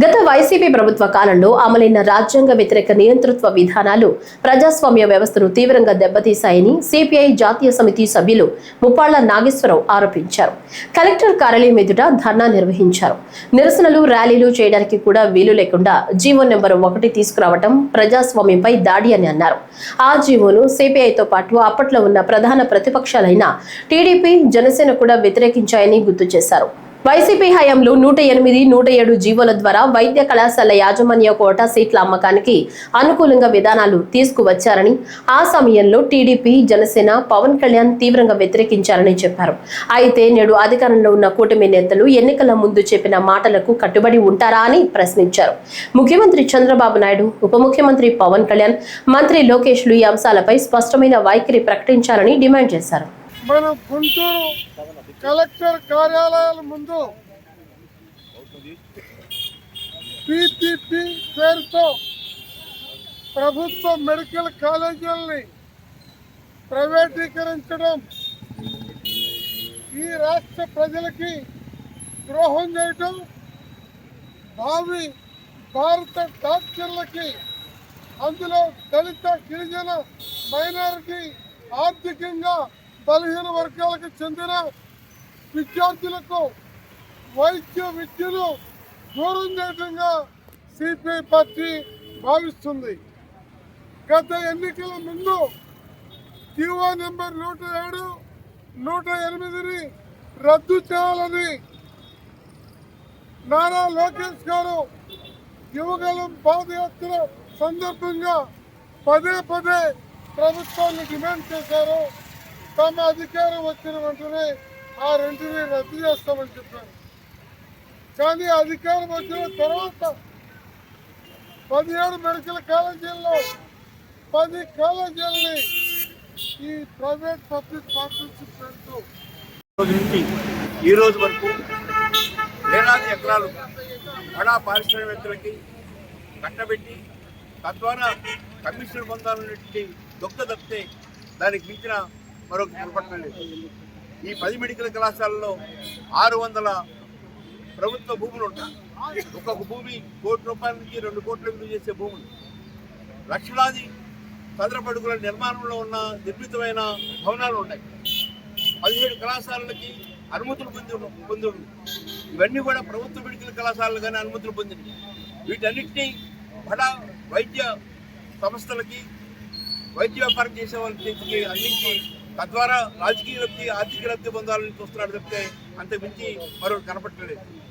గత వైసీపీ ప్రభుత్వ కాలంలో అమలైన రాజ్యాంగ వ్యతిరేక నియంతృత్వ విధానాలు ప్రజాస్వామ్య వ్యవస్థను తీవ్రంగా దెబ్బతీశాయని సిపిఐ జాతీయ సమితి సభ్యులు ముప్పాళ్ల నాగేశ్వరరావు ఆరోపించారు. కలెక్టర్ కార్యాలయం ఎదుట ధర్నా నిర్వహించారు. నిరసనలు, ర్యాలీలు చేయడానికి కూడా వీలు లేకుండా జీవో నెంబర్ 1 తీసుకురావడం ప్రజాస్వామ్యంపై దాడి అని అన్నారు. ఆ జీవోను సిపిఐతో పాటు అప్పట్లో ఉన్న ప్రధాన ప్రతిపక్షాలైన టీడీపీ, జనసేన కూడా వ్యతిరేకించాయని గుర్తు చేశారు. వైసీపీ హయాంలో 108, 107 జీవోల ద్వారా వైద్య కళాశాల యాజమాన్య కోటా సీట్ల అమ్మకానికి అనుకూలంగా విధానాలు తీసుకువచ్చారని, ఆ సమయంలో టీడీపీ, జనసేన, పవన్ కళ్యాణ్ తీవ్రంగా వ్యతిరేకించారని చెప్పారు. అయితే నేడు అధికారంలో ఉన్న కూటమి నేతలు ఎన్నికల ముందు చెప్పిన మాటలకు కట్టుబడి ఉంటారా అని ప్రశ్నించారు. ముఖ్యమంత్రి చంద్రబాబు నాయుడు, ఉప ముఖ్యమంత్రి పవన్ కళ్యాణ్, మంత్రి లోకేష్లు ఈ అంశాలపై స్పష్టమైన వైఖరి ప్రకటించాలని డిమాండ్ చేశారు. మన గుంటూరు కలెక్టర్ కార్యాలయాల ముందు పీపీపీ పేరుతో ప్రభుత్వ మెడికల్ కాలేజీలని ప్రైవేటీకరించడం ఈ రాష్ట్ర ప్రజలకి ద్రోహం చేయటం, భావి భారత డాక్టర్లకి, అందులో దళిత, గిరిజన, మైనారిటీ, ఆర్థికంగా బలహీన వర్గాలకు చెందిన విద్యార్థులకు వైద్య విద్యను దూరం చేయడంగా సిపిఐ పార్టీ భావిస్తుంది. గత ఎన్నికల ముందు జీవో నెంబర్ 107, 108ని రద్దు చేయాలని నారా లోకేష్ గారు యువగలం పాదయాత్ర సందర్భంగా పదే ప్రభుత్వాన్ని డిమాండ్ చేశారు. తమ అధికారం వచ్చిన వెంటనే ఆ రెంటిని రద్దు చేస్తామని చెప్పారు. కానీ అధికారం వచ్చిన తర్వాత 17 మెడికల్ కాలేజీల్లో 10 కాలేజీలని ఈ ప్రైవేట్ పబ్లిక్ పార్ట్నర్షిప్ పెడుతూ ఈ రోజు వరకు వేలాది ఎకరాలు బడా పారిశ్రామికవేత్తలకి కట్టబెట్టి తద్వారా కమిషనర్ పొందాలనేటువంటి దొక్క తప్పితే దానికి మించిన మరొక పొరపట్టం లేదు. ఈ 10 మెడికల్ కళాశాలలో 600 ప్రభుత్వ భూములు ఉంటాయి. ఒక్కొక్క భూమి ₹1 నుంచి 2 కోట్ల విలువ చేసే భూములు, లక్షలాది చదరపడుగుల నిర్మాణంలో ఉన్న నిర్మితమైన భవనాలు ఉంటాయి. 17 కళాశాలలకి అనుమతులు పొంది ఇవన్నీ కూడా ప్రభుత్వ మెడికల్ కళాశాలలు కానీ అనుమతులు పొందినవి. వీటన్నిటినీ బడా వైద్య సంస్థలకి, వైద్య వ్యాపారం చేసే వాళ్ళకి అందించి తద్వారా రాజకీయ లబ్ధి, ఆర్థిక లబ్ధి పొందాలని చూస్తున్నాడు తప్పితే అంతకు మించి మరొకటి కనపట్టలేదు.